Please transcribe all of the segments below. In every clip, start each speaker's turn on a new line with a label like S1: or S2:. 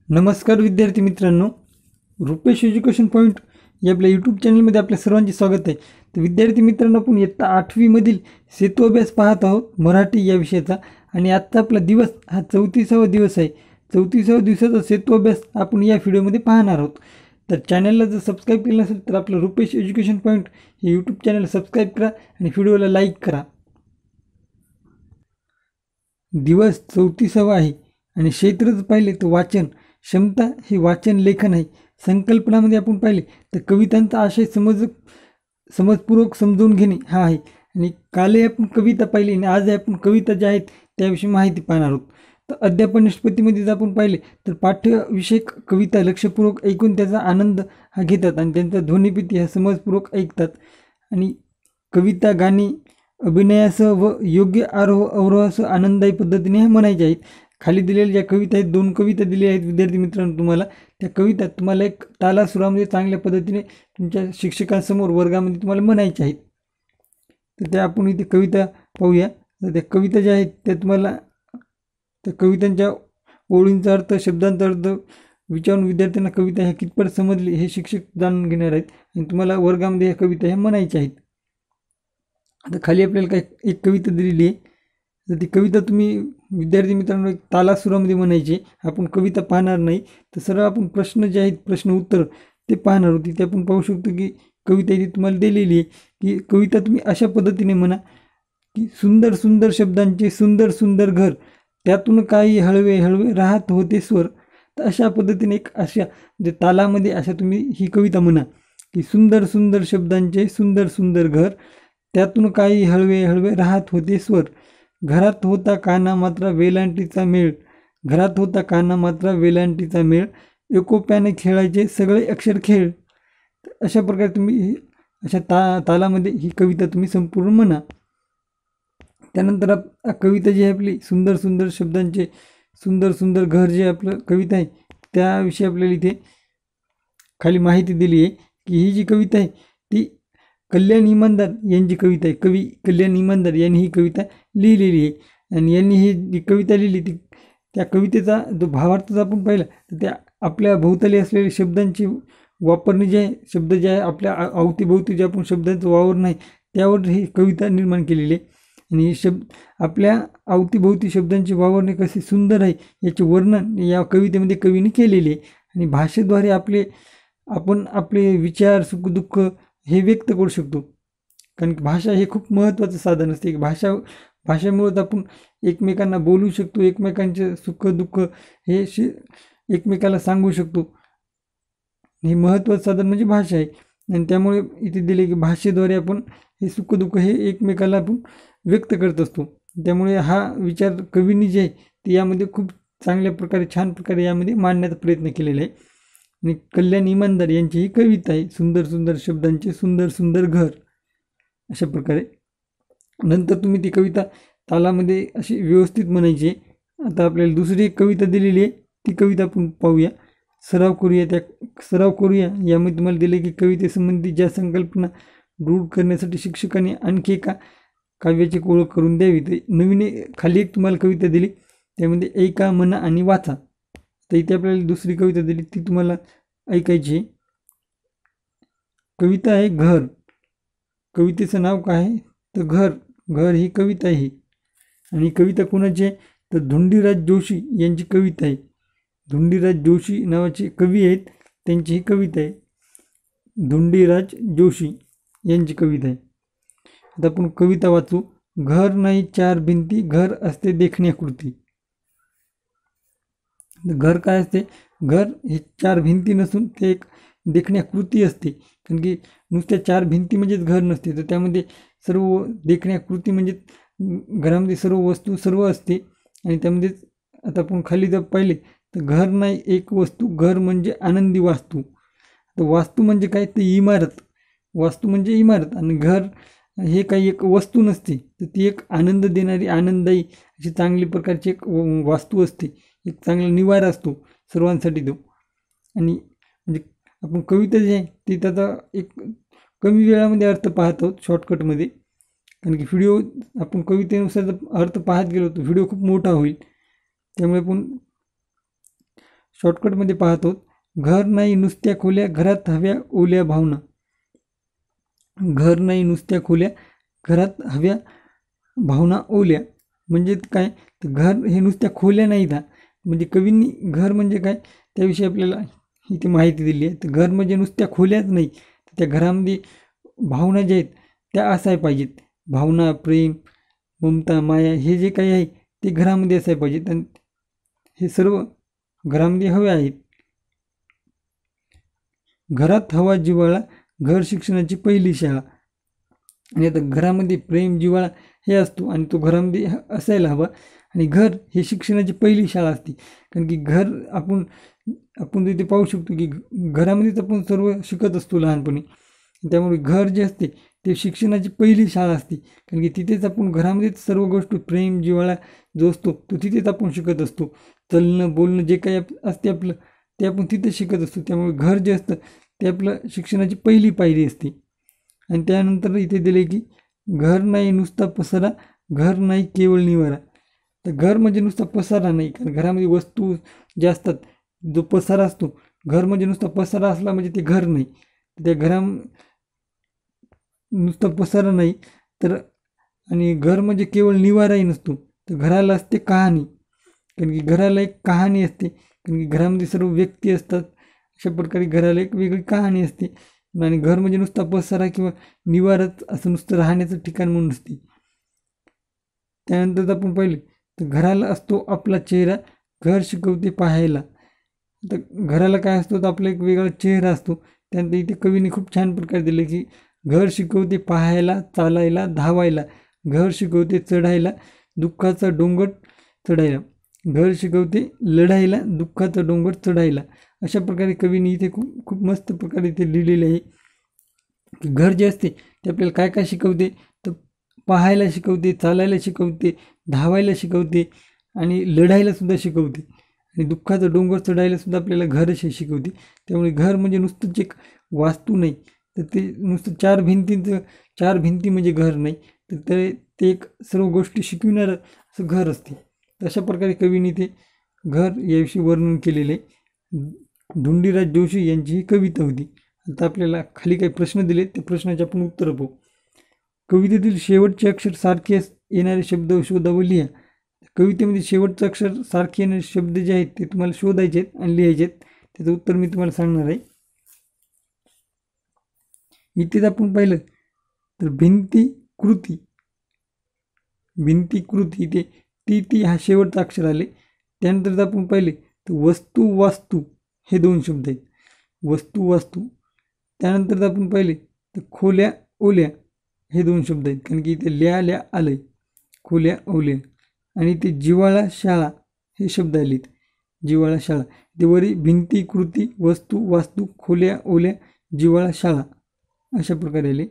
S1: नमस्कार विद्यार्थी मित्रांनो, रुपेश एज्युकेशन पॉईंट या आपल्या यूट्यूब चॅनलमध्ये आपल्या सर्वांचे स्वागत आहे। तर विद्यार्थी मित्रांनो, आपण इयत्ता 8वी मधील सेतू अभ्यास पाहत आहोत मराठी या विषयाचा। आणि आजचा आपला दिवस हा 34वा दिवस आहे। 34व्या दिवसाचा सेतू अभ्यास आपण या व्हिडिओमध्ये पाहणार आहोत। तर चॅनलला जर सबस्क्राईब केलं नसेल तर आपलं रुपेश एज्युकेशन पॉईंट हे यूट्यूब चॅनल सबस्क्राईब करा आणि व्हिडिओला लाईक करा। दिवस 34वा आहे आणि क्षेत्रच पाहिले तर वाचन क्षमता हे वाचन लेखन आहे। संकल्पनामध्ये आपण पाहिले तर कवितांचा आशय समजपूर्वक समजून घेणे हा आहे। आणि कालही आपण कविता पाहिली आणि आज आपण कविता ज्या आहेत त्याविषयी माहिती पाहणार आहोत। तर अध्यापन निष्पत्तीमध्ये जर आपण पाहिले तर पाठ्यविषयक कविता लक्षपूर्वक ऐकून त्याचा आनंद हा घेतात आणि त्यांचा ध्वनिफीती हा समजपूर्वक ऐकतात। आणि कविता गाणी अभिनयासह व योग्य आरोह अवरोहासह आनंददायी पद्धतीने हे म्हणायचे आहेत। खाली दिलेल्या ज्या कविता आहेत, 2 कविता दिल्या आहेत विद्यार्थी मित्रांनो तुम्हाला, त्या कविता तुम्हाला एक तालासुरामध्ये चांगल्या पद्धतीने तुमच्या शिक्षकांसमोर वर्गामध्ये तुम्हाला म्हणायच्या आहेत। तर त्या आपण इथे कविता पाहूया। तर त्या कविता ज्या आहेत त्या तुम्हाला त्या कवितांच्या ओळींचा अर्थ, शब्दांचा अर्थ विचारून विद्यार्थ्यांना कविता ह्या कितपत समजली हे शिक्षक जाणून घेणार आहेत आणि तुम्हाला वर्गामध्ये ह्या कविता ह्या म्हणायच्या आहेत। आता खाली आपल्याला काय एक कविता दिलेली आहे, तर ती कविता तुम्ही विद्यार्थी मित्रांनो एक तालासुरामध्ये म्हणायची। आपण कविता पाहणार नाही, तर सरळ आपण प्रश्न जे आहेत प्रश्न उत्तर ते पाहणार होती। ते आपण पाहू शकतो की कविता इथे तुम्हाला दिलेली आहे की कविता तुम्ही अशा पद्धतीने म्हणा की सुंदर सुंदर शब्दांचे सुंदर सुंदर घर, त्यातून काही हळवे हळवे राहत होते स्वर। तर अशा पद्धतीने एक अशा जे तालामध्ये अशा तुम्ही ही कविता म्हणा की सुंदर सुंदर शब्दांचे सुंदर सुंदर घर, त्यातून काही हळवे हळवे राहत होते स्वर। घरात होता काना मात्रा वेलांटीचा मेळ, घरात होता काना मात्रा वेलांटीचा मेळ, एकोप्याने खेळायचे सगळे अक्षर खेळ। अशा प्रकारे तुम्ही अशा तालामध्ये ही कविता तुम्ही संपूर्ण म्हणा। त्यानंतर कविता जी आहे आपली सुंदर सुंदर शब्दांचे सुंदर सुंदर घर जे आपलं कविता आहे त्याविषयी आपल्याला इथे खाली माहिती दिली आहे की ही जी कविता आहे ती कल्याण इमानदार यांची कविता आहे। कवी कल्याण इमानदार यांनी ही कविता लिहिलेली आहे आणि यांनी ही जी कविता लिहिली ती त्या कवितेचा जो भावार्थ जर आपण पाहिला तर त्या आपल्या भोवताली असलेल्या शब्दांची वापरणे जे आहे, शब्द जे आहे आपल्या अवतीभोवती जे आपण शब्दांचं वावर नाही त्यावर ही कविता निर्माण केलेली आहे। आणि हे आपल्या अवतीभोवती शब्दांची वावरणे कशी सुंदर आहे याचे वर्णन या कवितेमध्ये कवीने केलेले आहे। आणि भाषेद्वारे आपण आपले विचार सुखदुःख हे व्यक्त करू शकतो, कारण की भाषा हे खूप महत्त्वाचं साधन असते। भाषेमुळेच आपण एकमेकांना बोलू शकतो, एकमेकांचे सुख दुःख हे एकमेकाला सांगू शकतो। हे महत्त्वाचं साधन म्हणजे भाषा आहे। आणि त्यामुळे इथे दिले की भाषेद्वारे आपण हे सुख दुःख हे एकमेकाला आपण व्यक्त करत असतो। त्यामुळे हा विचार कवींनी जे आहे ते यामध्ये खूप चांगल्या प्रकारे छान प्रकारे यामध्ये मांडण्याचा प्रयत्न केलेला आहे। आणि कल्याण इमानदार यांची ही कविता आहे सुंदर सुंदर शब्दांचे सुंदर सुंदर घर, अशा प्रकारे। नंतर तुम्ही ती कविता तालामध्ये अशी व्यवस्थित म्हणायची। आता आपल्याला दुसरी एक कविता दिलेली आहे, ती कविता आपण पाहूया, सराव करूया। यामध्ये तुम्हाला दिले की कवितेसंबंधी ज्या संकल्पना रूढ करण्यासाठी शिक्षकांनी आणखी एका काव्याची ओळख करून द्यावी। तर नवीन खाली एक तुम्हाला कविता दिली, त्यामध्ये ऐका म्हणा आणि वाचा। तर इथे आपल्याला दुसरी कविता दिली ती तुम्हाला ऐकायची। कविता आहे घर, कवितेचं नाव काय आहे तर घर ही कविता आहे। आणि कविता कोणाची आहे तर धुंडीराज जोशी यांची कविता आहे। धुंडीराज जोशी नावाचे कवी आहेत, त्यांची ही कविता आहे, धुंडीराज जोशी यांची कविता आहे। आता आपण कविता वाचू। घर नाही चार भिंती, घर असते देखण्याकृती। घर काय असते, घर हे 4 भिंती नसून ते एक देखण्याकृती असते। कारण की नुसत्या 4 भिंती म्हणजेच घर नसते, तर त्यामध्ये सर्व देखण्याकृती म्हणजे घरामध्ये सर्व वस्तू सर्व असते। आणि त्यामध्येच आता आपण खाली जर पाहिले तर घर नाही एक वस्तू, घर म्हणजे आनंदी वास्तू। तर वास्तू म्हणजे काय तर इमारत, वास्तू म्हणजे इमारत। आणि घर हे काही एक वस्तू नसते, तर ती एक आनंद देणारी आनंददायी अशी चांगली प्रकारची एक वास्तू असते, एक चांगला निवारा असतो सर्वांसाठी तो। आणि म्हणजे आपण कविता जी आहे ती त्याचा एक कमी वेळामध्ये अर्थ पाहत आहोत शॉर्टकटमध्ये, कारण की व्हिडिओ आपण कवितेनुसार अर्थ पाहत गेलो तर व्हिडिओ खूप मोठा होईल। त्यामुळे आपण शॉर्टकटमध्ये पाहतो. घर नाही नुसत्या खोल्या, घरात हव्या ओल्या भावना. घर नाही नुसत्या खोल्या, घरात हव्या भावना ओल्या. म्हणजे काय, तर घर हे नुसत्या खोल्या नाहीत. म्हणजे कवींनी घर म्हणजे काय त्याविषयी आपल्याला इथे माहिती दिली आहे. तर घर म्हणजे नुसत्या खोल्याच नाही, त्या घरामध्ये भावना ज्या आहेत त्या असायला पाहिजेत. भावना, प्रेम, ममता, माया हे जे काही आहे ते घरामध्ये असायला पाहिजेत आणि हे सर्व घरामध्ये हवे आहेत. घरात हवा जिव्हाळा, घर शिक्षणाची पहिली शाळा. आणि आता घरामध्ये प्रेम, जिव्हाळा हे असतो आणि तो घरामध्ये असायला हवा. आणि घर हे शिक्षणाची पहिली शाळा असते. कारण की घर आपण तिथे पाहू शकतो की घरामध्येच आपण सर्व शिकत असतो लहानपणी. त्यामुळे घर जे असते ते शिक्षणाची पहिली शाळा असते. कारण की तिथेच आपण घरामध्येच सर्व गोष्टी, प्रेम, जिव्हाळा जो असतो तो तिथेच आपण शिकत असतो. चलणं, बोलणं जे काही असते आपलं ते आपण तिथे शिकत असतो. त्यामुळे घर जे असतं ते आपलं शिक्षणाची पहिली पायरी असते. आणि त्यानंतर इथे दिले की घर नाही नुसता पसारा, घर नाही केवळ निवारा. तर घर म्हणजे नुसता पसारा नाही, कारण घरामध्ये वस्तू ज्या असतात, जो पसारा असतो, घर म्हणजे नुसता पसारा असला म्हणजे ते घर नाही. त्या नुसता पसारा नाही तर, आणि घर म्हणजे केवळ निवाराही नसतो, तर घराला असते कहाणी. कारण की घराला एक कहाणी असते. कारण की घरामध्ये सर्व व्यक्ती असतात. अशा प्रकारे घराला एक वेगळी कहाणी असते. आणि घर म्हणजे नुसता पसारा किंवा निवाराच असं नुसतं राहण्याचं ठिकाण म्हणून नसते. त्यानंतर आपण पाहिले तर घराला असतो आपला चेहरा, घर शिकवते पाहायला. तर घराला काय असतो, तर आपला एक वेगळा चेहरा असतो. त्यानंतर इथे कवीने खूप छान प्रकारे दिले की घर शिकवते पाहायला, चालायला, धावायला. घर शिकवते चढायला, दुःखाचा डोंगर चढायला. घर शिकवते लढायला, दुःखाचा डोंगर चढायला. अशा प्रकारे कवीने इथे खूप मस्त प्रकारे इथे लिहिलेले आहे की घर जे असते ते आपल्याला काय काय शिकवते, तर पाहायला शिकवते, चालायला शिकवते, धावायला शिकवते आणि लढायला सुद्धा शिकवते. आणि दुःखाचा डोंगर चढायला सुद्धा आपल्याला घरच हे शिकवते. त्यामुळे घर म्हणजे नुसतंच एक वास्तू नाही, तर ते नुसतं चार भिंती म्हणजे घर नाही, तर ते एक सर्व गोष्टी शिकविणारं असं घर असते. अशा प्रकारे कवीने ते घर याविषयी वर्णन केलेले. धुंडीराज जोशी यांची ही कविता होती. आता आपल्याला खाली काही प्रश्न दिले, ते प्रश्नाचे आपण उत्तर पाहू. कवितेतील शेवटचे अक्षर सारखे येणारे शब्द शोधा व लिहा. कवितेमध्ये शेवटचं अक्षर सारखे येणारे शब्द जे आहेत ते तुम्हाला शोधायचे आहेत आणि लिहायचे आहेत. त्याचं उत्तर मी तुम्हाला सांगणार आहे. इथेच आपण पाहिलं तर भिंती कृती इथे ती हा शेवटचा अक्षर आले. त्यानंतर आपण पाहिले तर वस्तू वास्तू हे दोन शब्द आहेत. वस्तू वास्तू. त्यानंतर आपण पाहिले तर खोल्या ओल्या हे दोन शब्द आहेत. कारण की इथे ल्या आलंय, खोल्या ओल्या. आणि ते जिव्हाळा शाळा हे शब्द आलेत. जिव्हाळा शाळा. ते वरी भिंती कृती, वस्तू वास्तू, खोल्या ओल्या, जिव्हाळा शाळा अशा प्रकारे आले.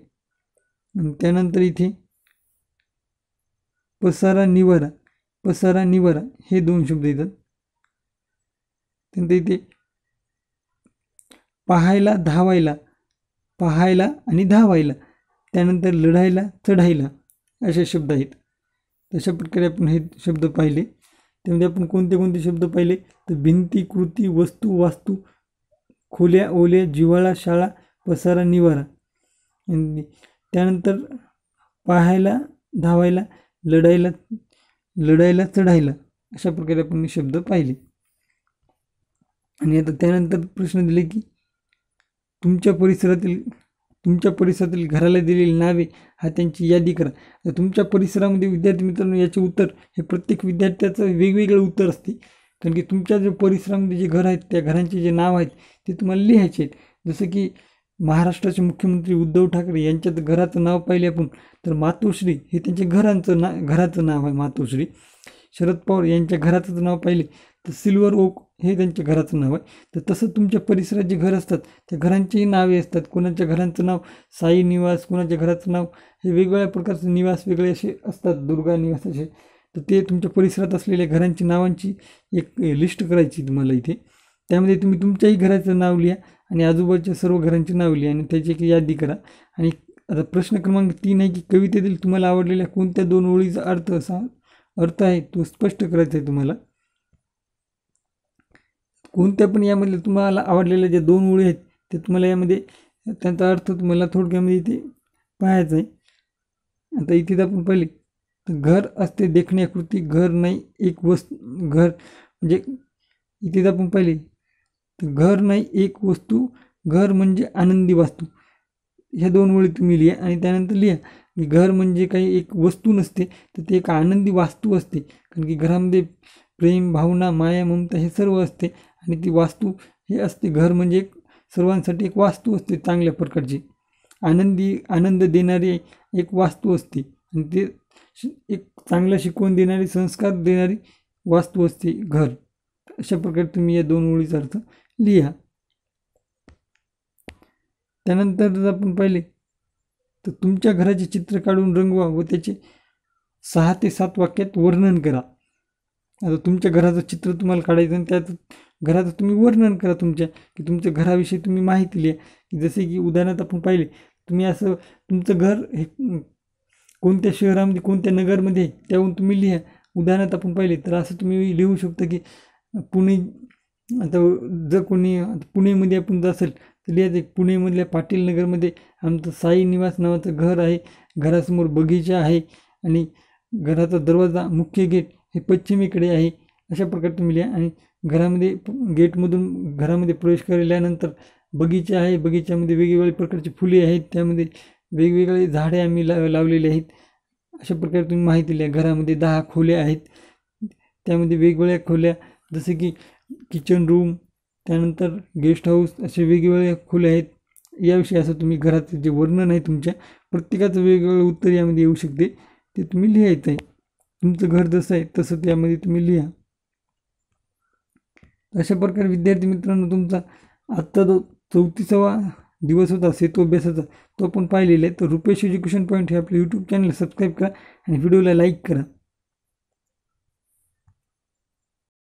S1: आणि त्यानंतर इथे पसारा निवारा हे दोन शब्द येतात. त्यानंतर इथे पाहायला आणि धावायला. त्यानंतर लढायला चढायला असे शब्द आहेत. तशा प्रकारे आपण हे शब्द पाहिले. त्यामध्ये आपण कोणते शब्द पाहिले तर भिंती कृती, वस्तू वास्तू, खोल्या ओल्या, जिव्हाळा शाळा, पसारा निवारा. आणि त्यानंतर पाहायला, धावायला, लढायला चढायला अशा प्रकारे आपण शब्द पाहिले. आणि आता त्यानंतर प्रश्न दिले की तुमच्या परिसरातील घराला दिलेली नावे हा त्यांची यादी करा. तर तुमच्या परिसरामध्ये विद्यार्थी मित्रांनो याचे उत्तर हे प्रत्येक विद्यार्थ्याचं वेगवेगळं उत्तर असते. कारण की तुमच्या जे परिसरामध्ये जे घर आहेत त्या घरांचे जे नाव आहेत ते तुम्हाला लिहायचे आहेत. जसं की महाराष्ट्राचे मुख्यमंत्री उद्धव ठाकरे यांच्या घराचं नाव पाहिले आपण तर मातोश्री हे त्यांच्या घराचं नाव आहे, मातोश्री. शरद पवार यांच्या घराचं नाव पाहिले तर सिल्वर ओक हे त्यांच्या घराचं नाव आहे. तर तसं तुमच्या परिसरात जे घर असतात त्या घरांचीही नावे असतात. कोणाच्या घरांचं नाव साई निवास, कोणाच्या घराचं नाव हे वेगवेगळ्या प्रकारचे निवास वेगळे असे असतात, दुर्गा निवास असे. तर ते तुमच्या परिसरात असलेल्या घरांची नावांची एक लिस्ट करायची तुम्हाला इथे. त्यामध्ये तुम्ही तुमच्याही घराचं नाव लिहा आणि आजूबाजूच्या सर्व घरांची नाव लिहा आणि त्याची एक यादी करा. आणि आता प्रश्न क्रमांक 3 आहे की कवितेतील तुम्हाला आवडलेल्या कोणत्या 2 ओळीचा अर्थ आहे तो स्पष्ट करायचा आहे तुम्हाला. कोणत्या पण यामधले तुम्हाला आवडलेल्या ज्या 2 ओळी आहेत ते तुम्हाला यामध्ये त्यांचा अर्थ तुम्हाला थोडक्यामध्ये इथे पाहायचा आहे. आता इथे आपण पहिले तर घर असते देखण्याकृती, घर नाही एक वस्तू. घर म्हणजे इथे आपण पहिले तर घर नाही एक वस्तू, घर म्हणजे आनंदी वास्तू. ह्या 2 ओळी तुम्ही लिहा आणि त्यानंतर लिहा की घर म्हणजे काही एक वस्तू नसते, तर ते एक आनंदी वास्तू असते. कारण की घरामध्ये प्रेम, भावना, माया, ममता हे सर्व असते आणि ती वास्तू हे असते. घर म्हणजे एक सर्वांसाठी एक वास्तू असते चांगल्या प्रकारची, आनंद देणारी एक वास्तू असते आणि ते एक चांगलं शिकवून देणारी, संस्कार देणारी वास्तू असते घर. अशा प्रकारे तुम्ही या 2 ओळीचा अर्थ लिहा. त्यानंतर जर आपण पाहिले तर तुमच्या घराचे चित्र काढून रंगवा व त्याचे 6 ते 7 वाक्यात वर्णन करा. आता तुमच्या घराचं चित्र तुम्हाला काढायचं आणि त्यात घराचं तुम्ही वर्णन करा की तुमच्या घराविषयी तुम्ही माहिती लिहा. की जसे की उदाहरणार्थ आपण पाहिले तुम्ही असं तुमचं घर हे कोणत्या शहरामध्ये, कोणत्या नगरमध्ये त्याहून तुम्ही लिहा. उदाहरणार्थ आपण पाहिले तर असं तुम्ही लिहू शकता की पुणे. आता जर कोणी पुणेमध्ये आपण जर असेल तर लिहायचं पुणेमधल्या पाटील नगरमध्ये आमचं साई निवास नावाचं घर आहे. घरासमोर बगीचा आहे आणि घराचा दरवाजा, मुख्य गेट हे पश्चिमेकडे आहे. अशा प्रकारे तुम्ही लिहा आणि घरामध्ये गेटमधून घरामध्ये प्रवेश केल्यानंतर बगीचा आहे. बगीच्यामध्ये वेगवेगळ्या प्रकारची फुले आहेत, त्यामध्ये वेगवेगळे झाडे आम्ही लावलेले आहेत. अशा प्रकारे तुम्ही माहिती लिहा. घरामध्ये 10 खोल्या आहेत, त्यामध्ये वेगवेगळ्या खोल्या जसे की किचन रूम, त्यानंतर गेस्ट हाऊस असे वेगवेगळ्या खोल्या आहेत. याविषयी असं तुम्ही घराचं जे वर्णन आहे तुमच्या प्रत्येकाचं वेगवेगळं उत्तर यामध्ये येऊ शकते, ते तुम्ही लिहायचं आहे. तुमचं घर जसं आहे तसं त्यामध्ये तुम्ही लिहा. अशा प्रकारे विद्यार्थी मित्रांनो तुमचा आजचा जो 34वा दिवस होता सेतू अभ्यासाचा तो आपण पाहिलेला आहे. तर रुपेश एज्युकेशन पॉईंट हे आपलं यूट्यूब चॅनल सबस्क्राईब करा आणि व्हिडिओला लाईक करा.